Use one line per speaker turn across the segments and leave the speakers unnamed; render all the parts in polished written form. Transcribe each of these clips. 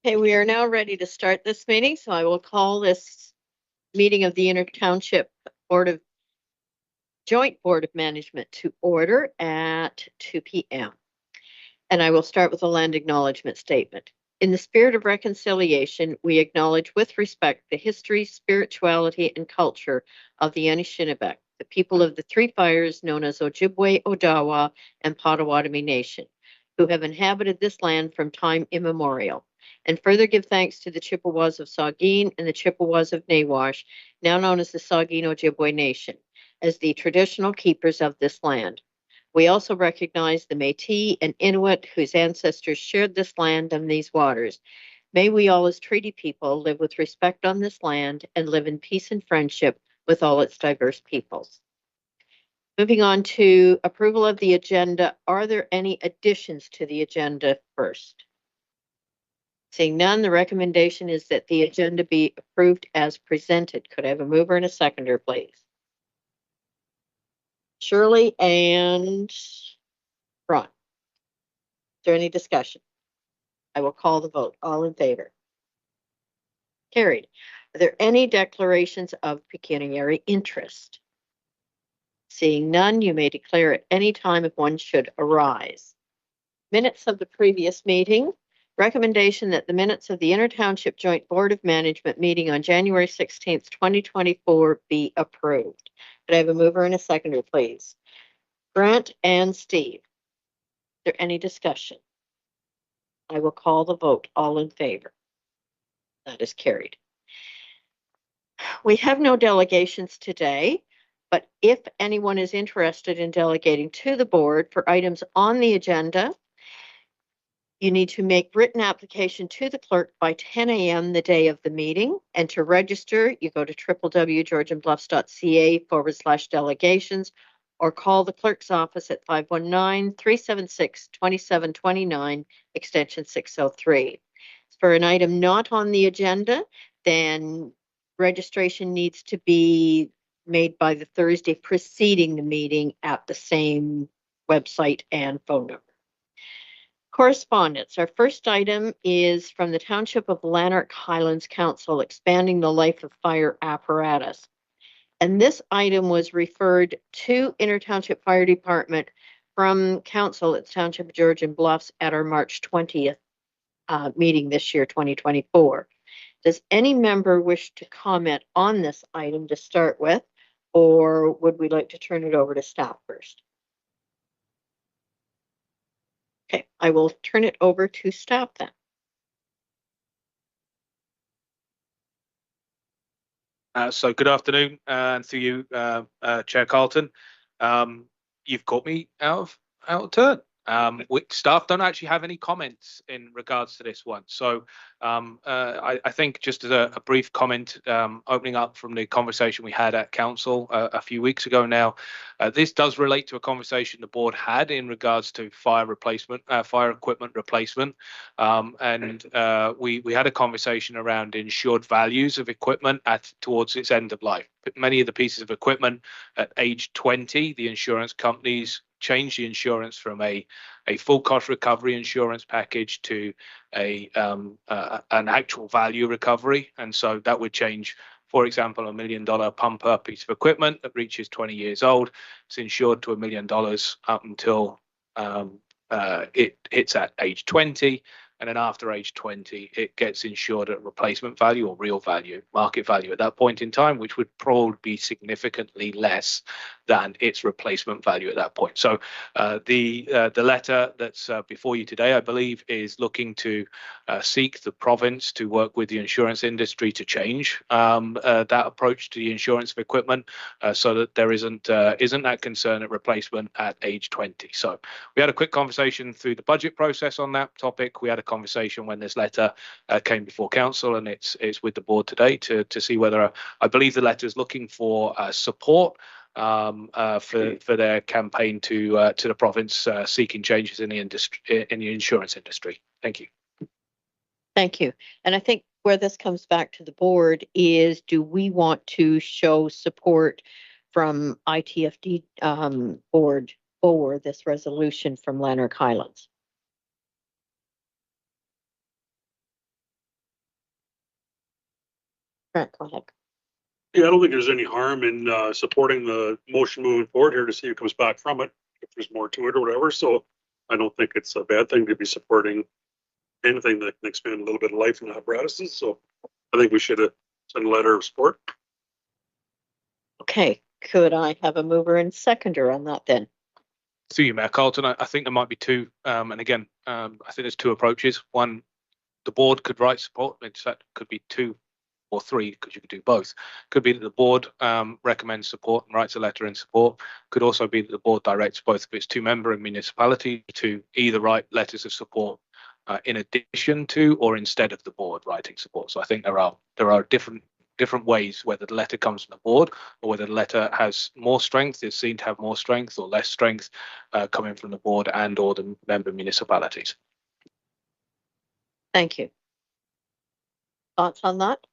Okay, we are now ready to start this meeting, so I will call this meeting of the Inter-Township Joint Board of Management to order at 2 p.m. And I will start with a land acknowledgement statement. In the spirit of reconciliation, we acknowledge with respect the history, spirituality, and culture of the Anishinaabe, the people of the Three Fires known as Ojibwe, Odawa, and Potawatomi Nation, who have inhabited this land from time immemorial. And further give thanks to the Chippewas of Saugeen and the Chippewas of Nawash, now known as the Saugeen Ojibwe Nation, as the traditional keepers of this land. We also recognize the Métis and Inuit whose ancestors shared this land and these waters. May we all, as treaty people, live with respect on this land and live in peace and friendship with all its diverse peoples. Moving on to approval of the agenda. Are there any additions to the agenda first? Seeing none, the recommendation is that the agenda be approved as presented. Could I have a mover and a seconder, please? Shirley and Ron. Is there any discussion? I will call the vote. All in favor? Carried. Are there any declarations of pecuniary interest? Seeing none, you may declare at any time if one should arise. Minutes of the previous meeting. Recommendation that the minutes of the Inter-Township Joint Board of Management meeting on January 16th, 2024 be approved. Could I have a mover and a seconder, please? Grant and Steve. Is there any discussion? I will call the vote. All in favor? That is carried. We have no delegations today, but if anyone is interested in delegating to the board for items on the agenda, you need to make written application to the clerk by 10 a.m. the day of the meeting. And to register, you go to www.georgianbluffs.ca/delegations or call the clerk's office at 519-376-2729, extension 603. For an item not on the agenda, then registration needs to be made by the Thursday preceding the meeting at the same website and phone number. Correspondence. Our first item is from the Township of Lanark Highlands Council, expanding the life of fire apparatus. And this item was referred to Inter-Township Fire Department from Council at the Township of Georgian Bluffs at our March 20th meeting this year, 2024. Does any member wish to comment on this item to start with, or would we like to turn it over to staff first? Okay, I will turn it over to staff then.
So good afternoon, and to you, Chair Carlton. You've caught me out of turn. Staff don't actually have any comments in regards to this one. So I think just as a brief comment, opening up from the conversation we had at council a few weeks ago now, this does relate to a conversation the board had in regards to fire equipment replacement. And we had a conversation around insured values of equipment towards its end of life. Many of the pieces of equipment at age 20, the insurance companies change the insurance from a full cost recovery insurance package to an actual value recovery. And so that would change, for example, $1 million pumper piece of equipment that reaches 20 years old. It's insured to $1 million up until it hits at age 20. And then after age 20, it gets insured at replacement value or real value, market value at that point in time, which would probably be significantly less than its replacement value at that point. So the letter that's before you today, I believe, is looking to seek the province to work with the insurance industry to change that approach to the insurance of equipment so that there isn't that concern at replacement at age 20. So we had a quick conversation through the budget process on that topic. We had a conversation when this letter came before council, and it's with the board today to see whether I believe the letter is looking for support for their campaign to the province seeking changes in the industry, in the insurance industry. Thank you.
Thank you. And I think where this comes back to the board is, do we want to show support from ITFD board for this resolution from Lanark Highlands? Brent, go ahead.
Yeah, I don't think there's any harm in supporting the motion moving forward here to see what comes back from it, if there's more to it or whatever. So I don't think it's a bad thing to be supporting anything that can expand a little bit of life in apparatuses. So I think we should send a letter of support.
Okay, could I have a mover and seconder on that then?
Through you, Mayor Carlton, I think there might be two, and again, I think there's two approaches. One, the board could write support. That could be two or three, because you could do both. Could be that the board recommends support and writes a letter in support. Could also be that the board directs both of its two-member municipality to either write letters of support in addition to or instead of the board writing support. So I think there are different ways whether the letter comes from the board or whether the letter has more strength, is seen to have more strength or less strength coming from the board and or the member municipalities.
Thank you. Thoughts on that?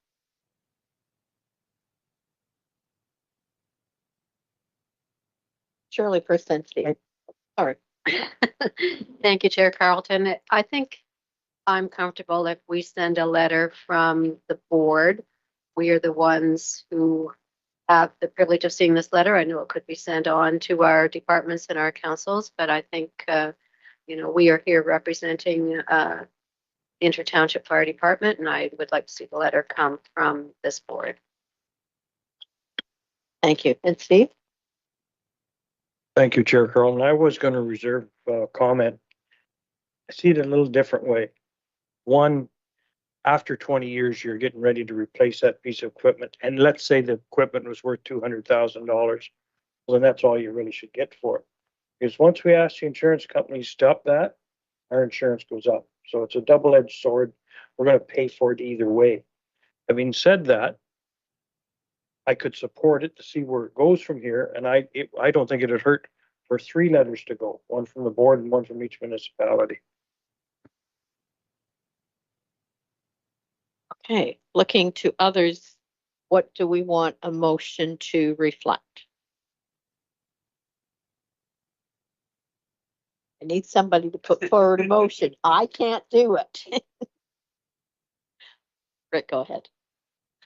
Shirley first, then Steve. Sorry.
Thank you, Chair Carlton. I think I'm comfortable if we send a letter from the board. We are the ones who have the privilege of seeing this letter. I know it could be sent on to our departments and our councils, but I think, we are here representing Inter-Township Fire Department, and I would like to see the letter come from this board.
Thank you. And Steve?
Thank you, Chair Carlton. I was going to reserve comment. I see it a little different way. One, after 20 years, you're getting ready to replace that piece of equipment. And let's say the equipment was worth $200,000. Well, then that's all you really should get for it. Because once we ask the insurance companies to stop that, our insurance goes up. So it's a double-edged sword. We're going to pay for it either way. Having said that, I could support it to see where it goes from here. And I don't think it'd hurt for 3 letters to go, one from the board and one from each municipality.
Okay, looking to others, what do we want a motion to reflect? I need somebody to put forward a motion. I can't do it. Rick, go ahead.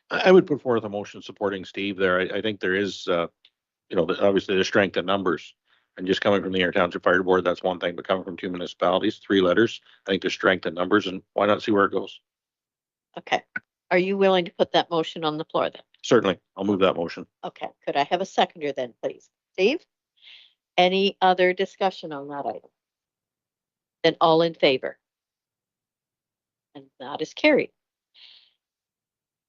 I would put forth a motion supporting Steve there. I think there is, obviously the strength in numbers. And just coming from the Township Fire Board, that's one thing, but coming from 2 municipalities, 3 letters, I think there's strength in numbers, and why not see where it goes?
Okay. Are you willing to put that motion on the floor then?
Certainly, I'll move that motion.
Okay, could I have a seconder then, please? Steve? Any other discussion on that item? Then all in favor? And that is carried.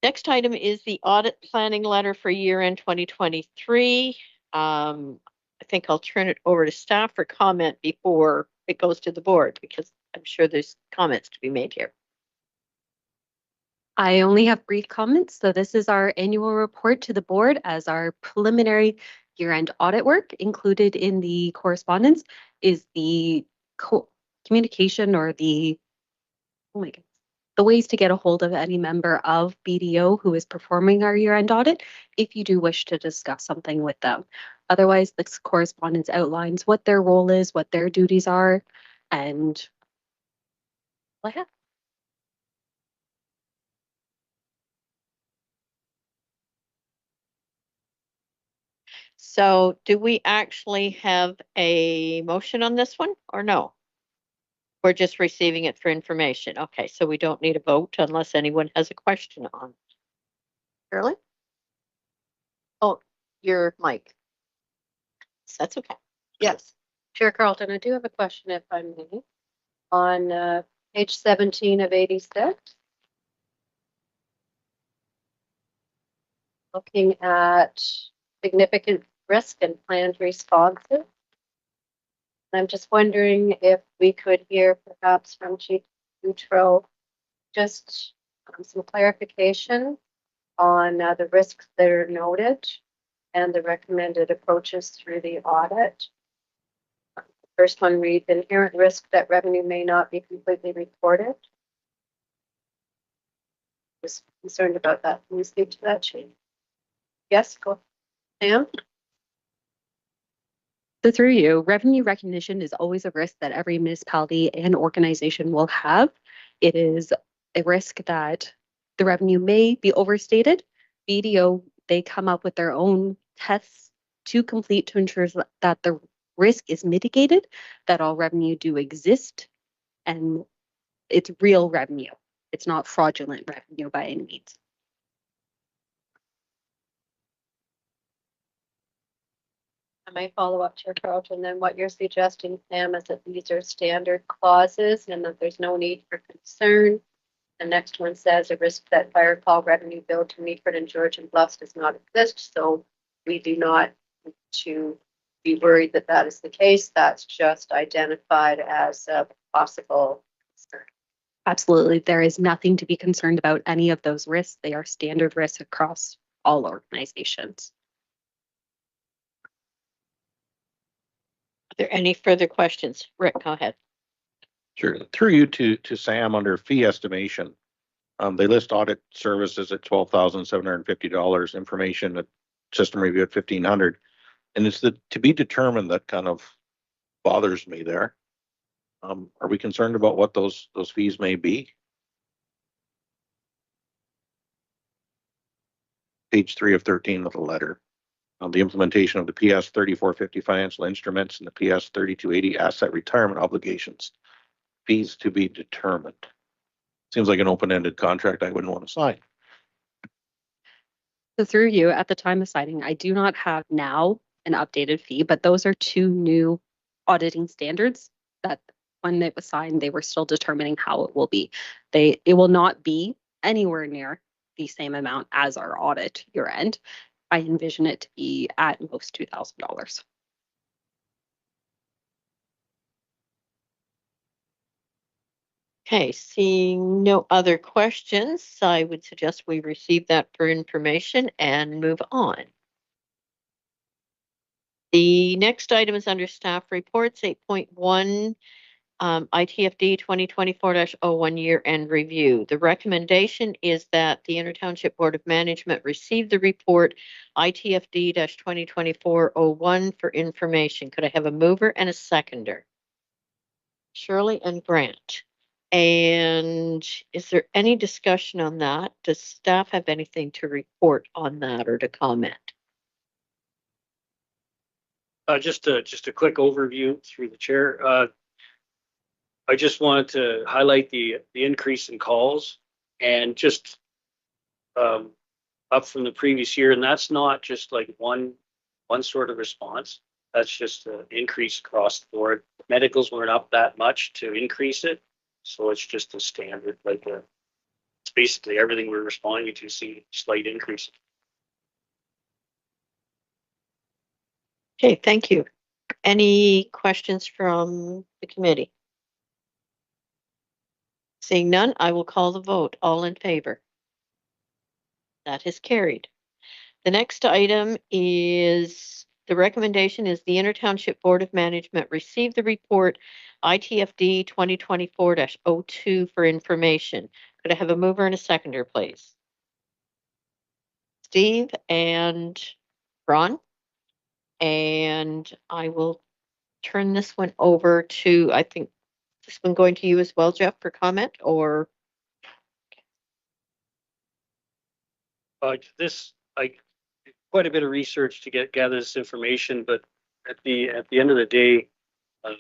Next item is the audit planning letter for year-end 2023. I think I'll turn it over to staff for comment before it goes to the board, because I'm sure there's comments to be made here.
I only have brief comments. So this is our annual report to the board as our preliminary year-end audit work. Included in the correspondence is the communication or the ways to get a hold of any member of BDO who is performing our year-end audit if you do wish to discuss something with them. Otherwise, this correspondence outlines what their role is, what their duties are, and what happened.
So do we actually have a motion on this one or no? We're just receiving it for information. Okay, so we don't need a vote unless anyone has a question on it. Shirley? Oh, your mic. That's okay.
Yes. Chair Carlton, I do have a question if I may. On page 17 of 86. Looking at significant risk and planned responses. I'm just wondering if we could hear perhaps from Chief Boutreau just some clarification on the risks that are noted and the recommended approaches through the audit. The first one reads inherent risk that revenue may not be completely reported. Was concerned about that. Can you speak to that, Chief? Yes, go. Sam?
So through you, revenue recognition is always a risk that every municipality and organization will have. It is a risk that the revenue may be overstated BDO, they come up with their own tests to complete to ensure that the risk is mitigated, that all revenue do exist, and it's real revenue. It's not fraudulent revenue by any means.
I might follow up to your Carlton, then what you're suggesting, Sam, is that these are standard clauses and that there's no need for concern. The next one says a risk that fire call revenue billed to Meaford and George and Bluffs does not exist, so we do not need to be worried that that is the case. That's just identified as a possible concern.
Absolutely. There is nothing to be concerned about any of those risks. They are standard risks across all organizations.
Are there any further questions? Rick, go ahead.
Sure. Through you to Sam under fee estimation. They list audit services at $12,750, information at system review at $1,500. And it's the to be determined that kind of bothers me there. Are we concerned about what those fees may be? Page 3 of 13 of the letter. The implementation of the PS 3450 financial instruments and the PS 3280 asset retirement obligations. Fees to be determined. Seems like an open-ended contract I wouldn't want to sign.
So through you, at the time of signing, I do not have now an updated fee, but those are two new auditing standards that when it was signed, they were still determining how it will be. It will not be anywhere near the same amount as our audit year end. I envision it to be at most $2,000.
Okay, seeing no other questions, I would suggest we receive that for information and move on. The next item is under staff reports, 8.1, ITFD 2024-01 year-end review. The recommendation is that the Inter-Township Board of Management receive the report ITFD-2024-01 for information. Could I have a mover and a seconder? Shirley and Grant. And is there any discussion on that? Does staff have anything to report on that or to comment?
Just a quick overview through the chair. I just wanted to highlight the increase in calls and just up from the previous year. And that's not just like one sort of response. That's just an increase across the board. Medicals weren't up that much to increase it. So it's just a standard, like it's basically everything we're responding to see slight increase.
Okay, thank you. Any questions from the committee? Seeing none, I will call the vote. All in favor? That is carried. The next item is the recommendation is the Inter-Township Board of Management receive the report ITFD 2024-02 for information. Could I have a mover and a seconder, please? Steve and Ron. And I will turn this one over to, I think this one going to you as well, Jeff, for comment or?
Quite a bit of research to gather this information, but at the end of the day, I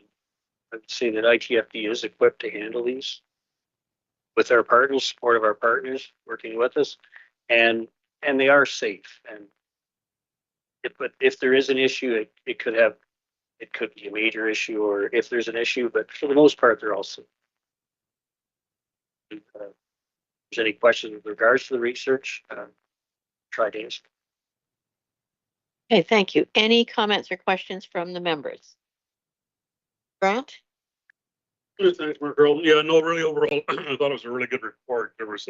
would say that ITFD is equipped to handle these with our partners, support of our partners working with us, and they are safe. And if there is an issue, it could be a major issue, or if there's an issue, but for the most part, they're all safe. If there's any questions with regards to the research, try to answer.
Okay, thank you. Any comments or questions from the members? Grant?
Thanks, Mark Earl. Yeah, no, really overall, I thought it was a really good report. There was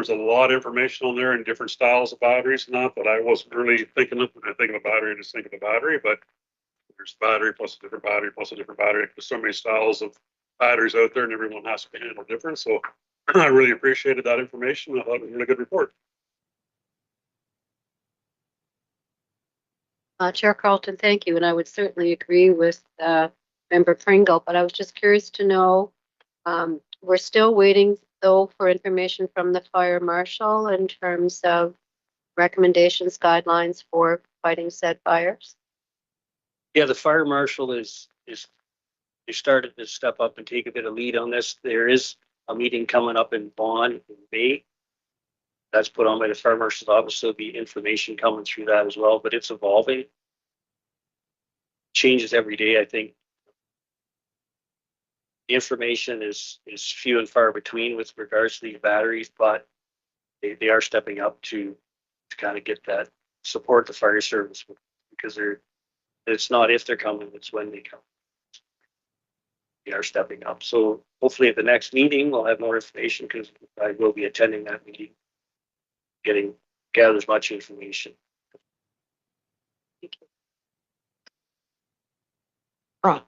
a lot of information on there and different styles of batteries and that I wasn't really thinking of. When I think of a battery, I just think of a battery, but there's battery plus a different battery plus a different battery. There's so many styles of batteries out there and everyone has to be handled different. So I really appreciated that information. I thought it was a really good report.
Chair Carlton, thank you. And I would certainly agree with Member Pringle, but I was just curious to know, we're still waiting though for information from the fire marshal in terms of recommendations, guidelines for fighting said fires?
Yeah, the fire marshal is they started to step up and take a bit of lead on this. There is a meeting coming up in Vaughan in May. That's put on by the fire marshal's office, so there'll be information coming through that as well, but it's evolving. Changes every day, I think. The information is few and far between with regards to these batteries, but they are stepping up to kind of get that support the fire service because it's not if they're coming, it's when they come. They are stepping up. So hopefully at the next meeting, we'll have more information because I will be attending that meeting, gather as much information.
Ron.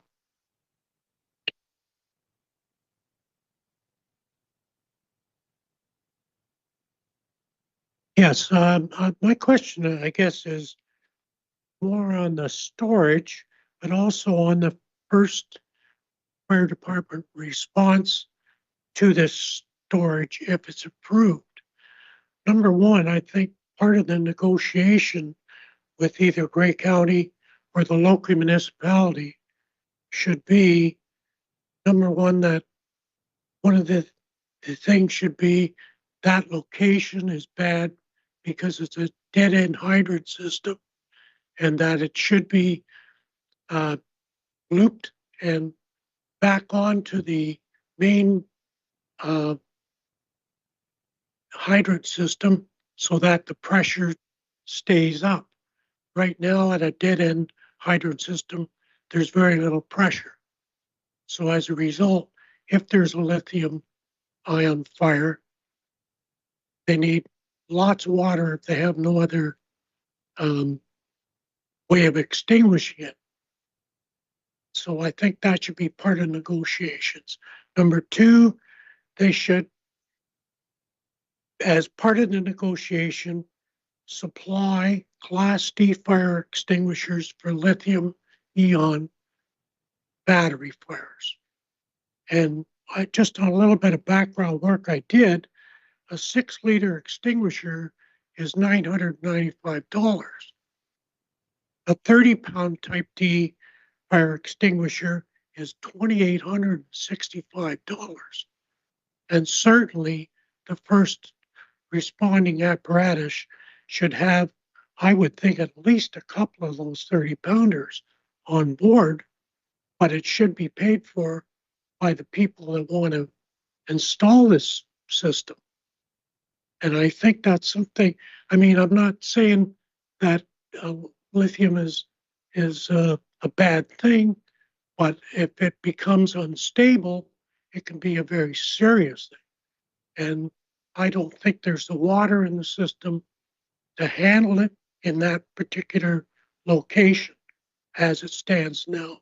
Yes, my question, I guess, is more on the storage, but also on the first fire department response to this storage if it's approved. Number one, I think part of the negotiation with either Grey County or the local municipality should be, number one, that one of the things should be that location is bad because it's a dead-end hydrant system, and that it should be looped and back onto the main hydrant system so that the pressure stays up. Right now at a dead-end hydrant system, there's very little pressure. So as a result, if there's a lithium ion fire, they need lots of water if they have no other way of extinguishing it. So I think that should be part of negotiations. Number two, they should, as part of the negotiation, supply Class D fire extinguishers for lithium ion battery fires. And I just on a little bit of background work I did, a 6-liter extinguisher is $995. A 30-pound Type D fire extinguisher is $2,865. And certainly the first responding apparatus should have, I would think, at least a couple of those 30-pounders on board, but it should be paid for by the people that want to install this system. And I think that's something, I mean, I'm not saying that lithium is a bad thing, but if it becomes unstable, it can be a very serious thing. And I don't think there's the water in the system to handle it in that particular location as it stands now.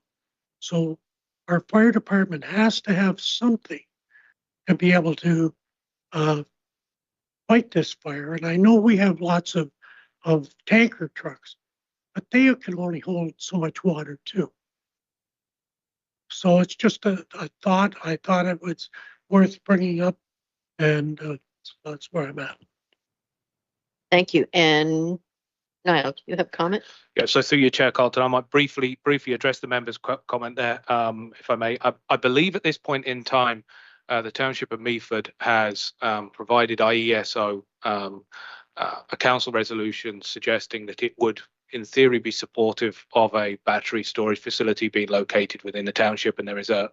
So our fire department has to have something to be able to fight this fire. And I know we have lots of tanker trucks, but they can only hold so much water too. So it's just a thought. I thought it was worth bringing up, and that's where I'm at.
Thank you. And Niall, do you have a comment?
Yeah, so through your chair, Carlton, I might briefly address the member's comment there, if I may. I believe at this point in time, the Township of Meaford has provided IESO a council resolution suggesting that it would, in theory, be supportive of a battery storage facility being located within the township, and there is a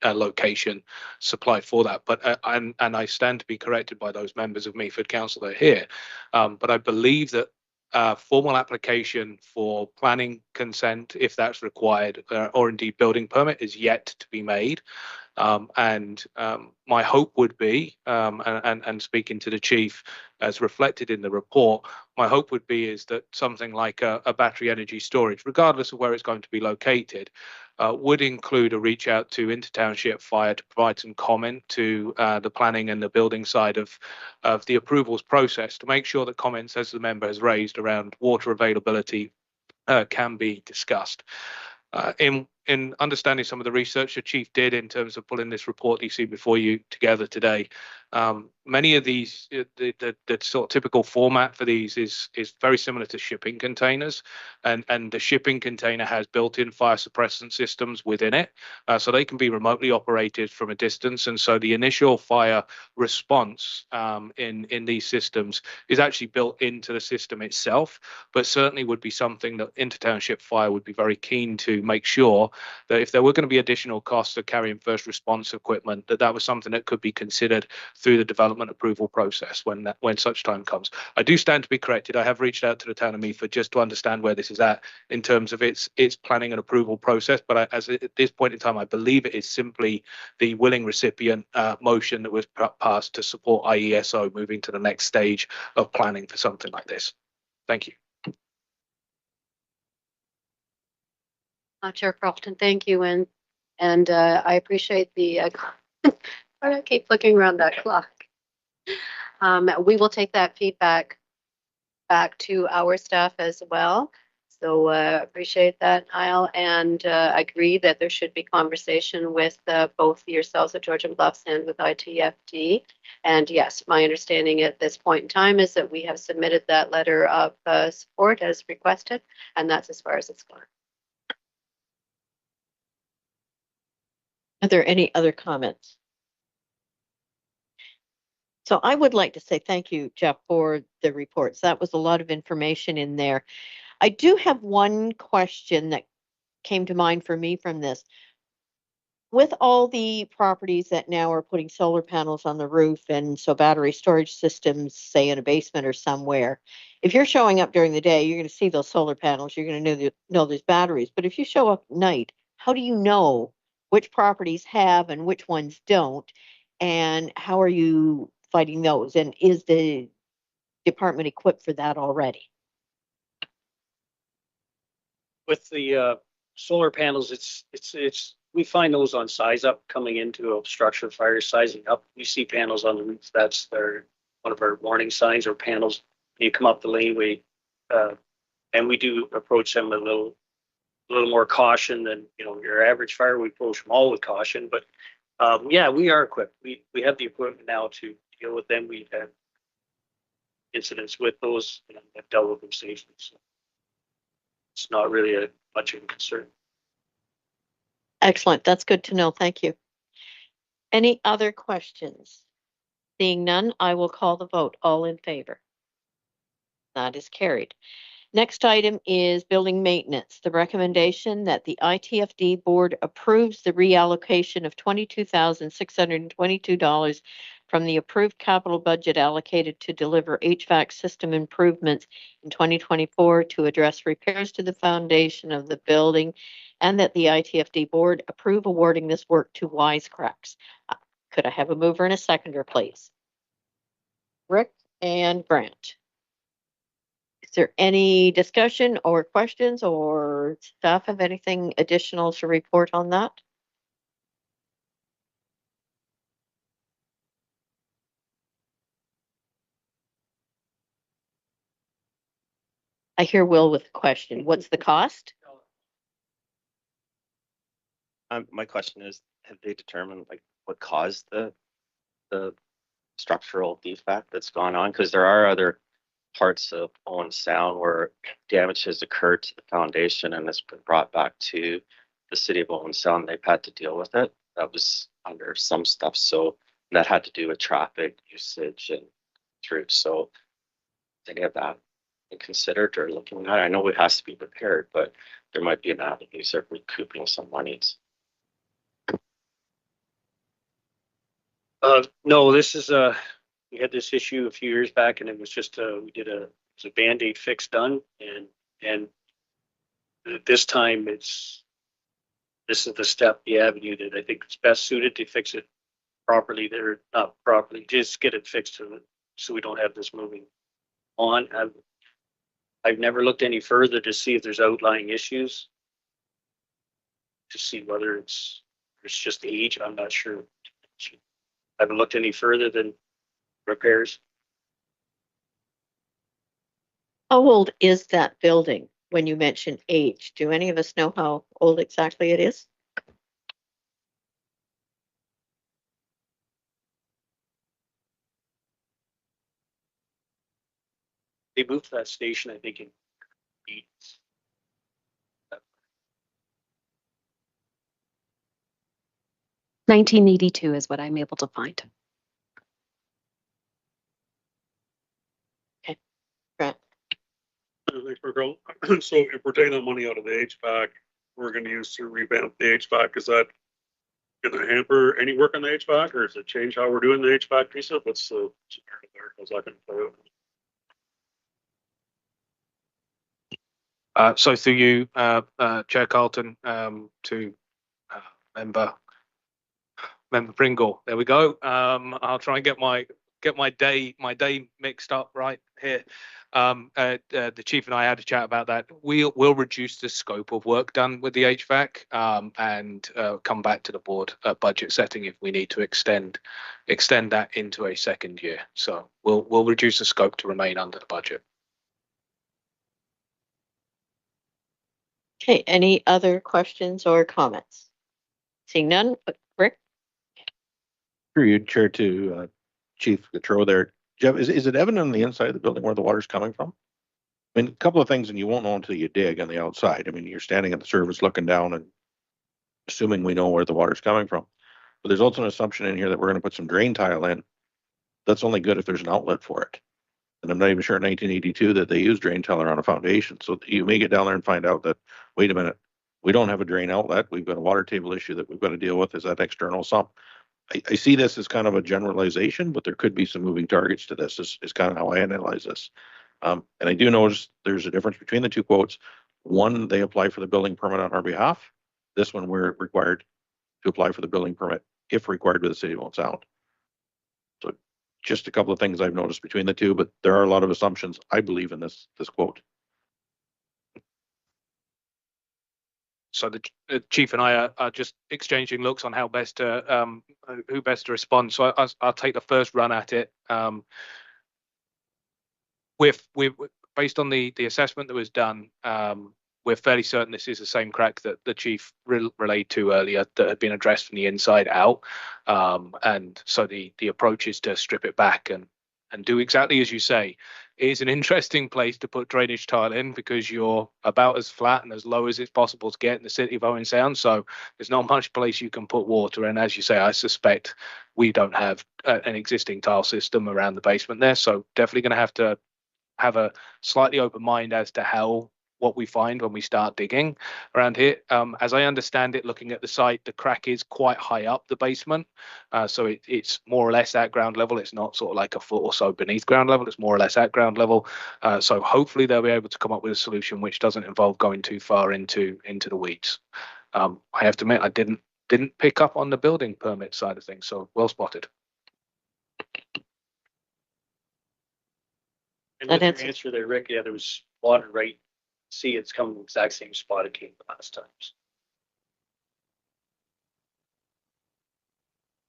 location supplied for that. But and I stand to be corrected by those members of Meaford Council that are here. But I believe that formal application for planning consent, if that's required, or indeed building permit, is yet to be made. And my hope would be, and speaking to the chief as reflected in the report, my hope would be is that something like a battery energy storage, regardless of where it's going to be located, would include a reach out to Inter-Township Fire to provide some comment to the planning and the building side of the approvals process to make sure that comments, as the member has raised, around water availability can be discussed. In in understanding some of the research the chief did in terms of pulling this report you see before you together today, many of these, the sort of typical format for these is very similar to shipping containers, and the shipping container has built-in fire suppressant systems within it, so they can be remotely operated from a distance. And so the initial fire response in these systems is actually built into the system itself, but certainly would be something that Township Fire would be very keen to make sure that if there were going to be additional costs of carrying first response equipment, that was something that could be considered through the development approval process when such time comes. I do stand to be corrected. I have reached out to the town of Meaford just to understand where this is at in terms of its planning and approval process. But at this point in time, I believe it is simply the willing recipient motion that was passed to support IESO moving to the next stage of planning for something like this. Thank you.
Chair Carlton, thank you, and I appreciate the. I keep looking around that clock. We will take that feedback back to our staff as well. So appreciate that, Niall, and agree that there should be conversation with both yourselves at Georgian Bluffs and with ITFD. And yes, my understanding at this point in time is that we have submitted that letter of support as requested, and that's as far as it's gone.
Are there any other comments? So I would like to say thank you, Jeff, for the reports. That was a lot of information in there. I do have one question that came to mind for me from this. With all the properties that now are putting solar panels on the roof and so battery storage systems, say in a basement or somewhere, if you're showing up during the day, you're going to see those solar panels, you're going to know there's batteries. But if you show up at night, how do you know which properties have and which ones don't? And how are you fighting those? And is the department equipped for that already?
With the solar panels, we find those on size up coming into a structure fire sizing up. We see panels on the roof. That's one of our warning signs or panels. You come up the laneway, and we do approach them a little more caution than your average fire. We approach them all with caution, but yeah, we are equipped. We have the equipment now to deal with them. We've had incidents with those and have dealt with them safely. So it's not really much of a concern.
Excellent. That's good to know. Thank you. Any other questions? Seeing none, I will call the vote. All in favor? That is carried. Next item is building maintenance. The recommendation that the ITFD board approves the reallocation of $22,622 from the approved capital budget allocated to deliver HVAC system improvements in 2024 to address repairs to the foundation of the building, and that the ITFD board approve awarding this work to Wisecracks. Could I have a mover and a seconder, please? Rick and Grant. Is there any discussion or questions, or staff have anything additional to report on that? I hear Will with a question. What's the cost?
My question is, have they determined what caused the structural defect that's gone on? Because there are other parts of Owen Sound where damage has occurred to the foundation and it's been brought back to the city of Owen Sound. They've had to deal with it. That was under some stuff. So that had to do with traffic usage and through. So any of that considered or looking at? I know it has to be repaired, but there might be an avenue of recouping some monies.
No, this is we had this issue a few years back, and it was just we did a Band-Aid fix done, and this time this is the avenue that I think is best suited to fix it properly. They're not properly, just get it fixed so we don't have this moving on. I've never looked any further to see if there's outlying issues, to see whether it's just age. I'm not sure. I haven't looked any further than repairs.
How old is that building? when you mention age. Do any of us know how old exactly it is?
They moved to that station, I think, in eight.
1982 is what I'm able to find.
Right.
I think we're going, so if we're taking that money out of the HVAC, we're gonna use to revamp the HVAC, is that gonna hamper any work on the HVAC, or does it change how we're doing the HVAC piece of, what's the scenario there? How's that gonna play out?
So through you, Chair Carlton, to uh, member Pringle. There we go. I'll try and get my day mixed up right here. The chief and I had a chat about that. We'll reduce the scope of work done with the HVAC, and come back to the board budget setting if we need to extend that into a second year. So we'll reduce the scope to remain under the budget.
Okay, any other questions or comments? Seeing none, Rick?
Through you, Chair, to Chief Gautreau there. Jeff, is it evident on the inside of the building where the water's coming from? I mean, a couple of things, and you won't know until you dig on the outside. I mean, you're standing at the surface looking down and assuming we know where the water's coming from. But there's also an assumption in here that we're going to put some drain tile in. That's only good if there's an outlet for it. And I'm not even sure in 1982 that they used drain tile around a foundation. So you may get down there and find out that, wait a minute, we don't have a drain outlet. We've got a water table issue that we've got to deal with. Is that external sump? I see this as kind of a generalization, but there could be some moving targets to this, is kind of how I analyze this. And I do notice there's a difference between the two quotes. One, they apply for the building permit on our behalf. This one, we're required to apply for the building permit if required by the city of Owen Sound. So just a couple of things I've noticed between the two, but there are a lot of assumptions, I believe, in this quote.
So the chief and I are just exchanging looks on how best to who best to respond. So I'll take the first run at it. With based on the assessment that was done, we're fairly certain this is the same crack that the chief relayed to earlier that had been addressed from the inside out. And so the approach is to strip it back and do exactly as you say. It is an interesting place to put drainage tile in because you're about as flat and as low as it's possible to get in the city of Owen Sound. So there's not much place you can put water. And as you say, I suspect we don't have an existing tile system around the basement there. So definitely going to have a slightly open mind as to what we find when we start digging around here. As I understand it, looking at the site, the crack is quite high up the basement. So it's more or less at ground level. It's not sort of like a foot or so beneath ground level. It's more or less at ground level. So hopefully they'll be able to come up with a solution which doesn't involve going too far into the weeds. I have to admit, I didn't pick up on the building permit side of things. So well spotted.
And
That
with
answers-
your answer there, Rick, yeah, there was water right. See, it's come from the exact same spot it came the last times.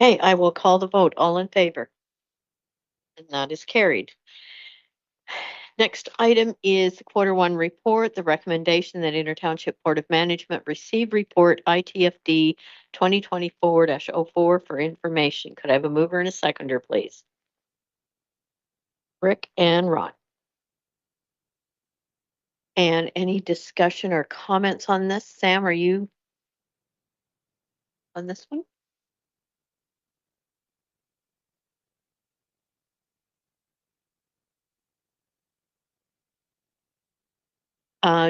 Okay, I will call the vote. All in favor? And that is carried. Next item is the Q1 report, the recommendation that Intertownship Board of Management receive report ITFD 2024-04 for information. Could I have a mover and a seconder, please? Rick and Ron. And any discussion or comments on this? Sam, are you on this one?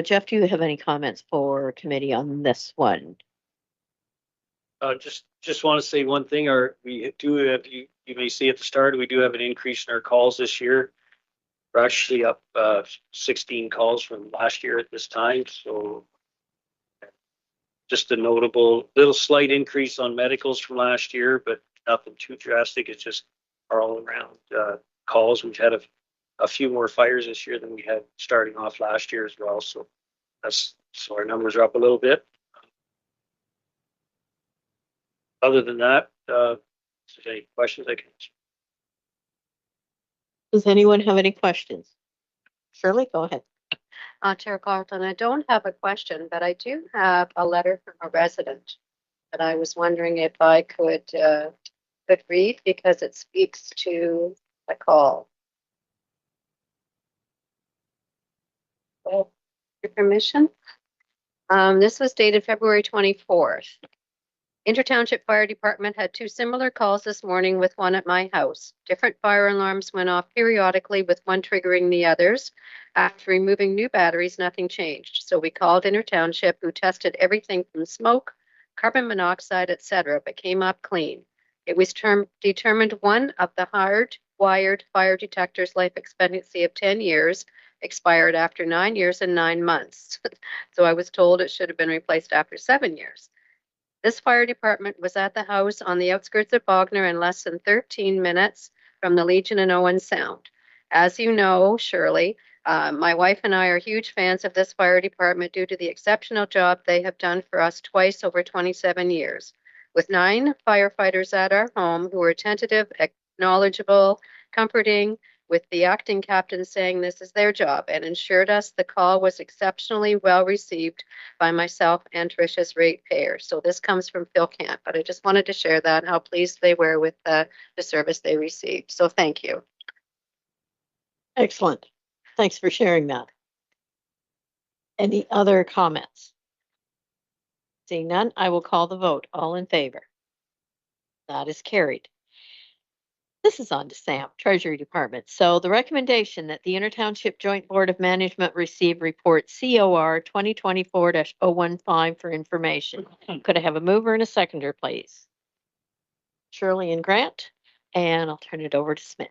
Jeff, do you have any comments for committee on this one?
Just want to say one thing, we do have, you may see at the start, we do have an increase in our calls this year. We're actually up 16 calls from last year at this time, so just a notable little slight increase on medicals from last year, but nothing too drastic. It's just our all around calls. We've had a few more fires this year than we had starting off last year as well, so our numbers are up a little bit. Other than that, if there's any questions I can answer.
Does anyone have any questions? Shirley, go ahead.
Chair Carlton, I don't have a question, but I do have a letter from a resident that I was wondering if I could read because it speaks to the call. Your permission? This was dated February 24th. Township Fire Department had two similar calls this morning with one at my house. Different fire alarms went off periodically with one triggering the others. After removing new batteries, nothing changed. So we called Township, who tested everything from smoke, carbon monoxide, etc., but came up clean. It was determined one of the hard-wired fire detectors' life expectancy of 10 years expired after 9 years and 9 months. So I was told it should have been replaced after 7 years. This fire department was at the house on the outskirts of Bogner in less than 13 minutes from the Legion and Owen Sound. As you know, Shirley, my wife and I are huge fans of this fire department due to the exceptional job they have done for us twice over 27 years. With 9 firefighters at our home who were attentive, knowledgeable, comforting, with the acting captain saying this is their job and ensured us the call was exceptionally well received by myself and Tricia's ratepayers. So this comes from Phil Camp, but I just wanted to share that, how pleased they were with the service they received. So thank you.
Excellent. Thanks for sharing that. Any other comments? Seeing none, I will call the vote. All in favor? That is carried. This is on to Sam, Treasury Department. So the recommendation that the Intertownship Joint Board of Management receive report COR 2024-015 for information. Could I have a mover and a seconder, please? Shirley and Grant, and I'll turn it over to Smith.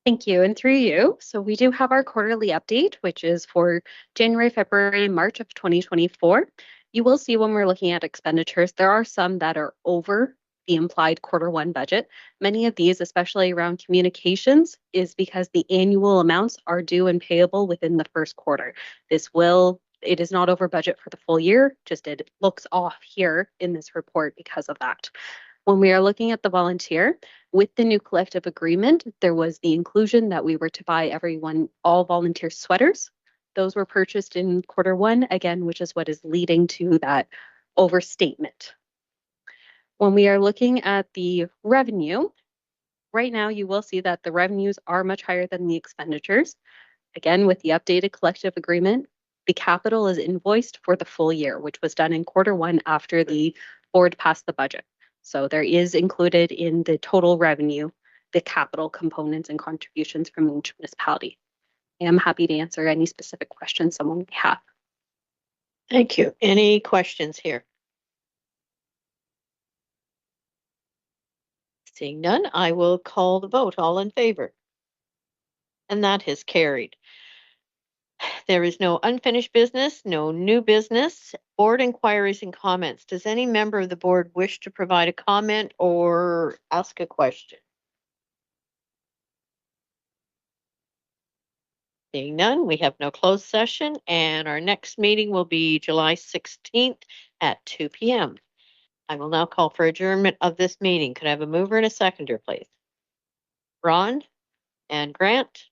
Thank you. And through you, so we do have our quarterly update, which is for January, February, March of 2024. You will see when we're looking at expenditures, there are some that are over the implied Q1 budget. Many of these, especially around communications, is because the annual amounts are due and payable within the first quarter. It is not over budget for the full year, just it looks off here in this report because of that. When we are looking at the volunteer, with the new collective agreement, there was the inclusion that we were to buy everyone all volunteer sweaters. Those were purchased in Q1, again, which is what is leading to that overstatement. When we are looking at the revenue, right now you will see that the revenues are much higher than the expenditures. Again, with the updated collective agreement, the capital is invoiced for the full year, which was done in Q1 after the board passed the budget. So there is included in the total revenue, the capital components and contributions from each municipality. I am happy to answer any specific questions someone may have.
Thank you. Any questions here? Seeing none, I will call the vote. All in favor? And that has carried. There is no unfinished business, no new business. Board inquiries and comments. Does any member of the board wish to provide a comment or ask a question? Seeing none, we have no closed session, and our next meeting will be July 16th at 2 p.m. I will now call for adjournment of this meeting. Could I have a mover and a seconder, please? Ron and Grant,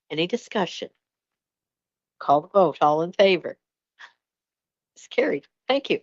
any discussion? Call the vote. All in favor? It's carried. Thank you.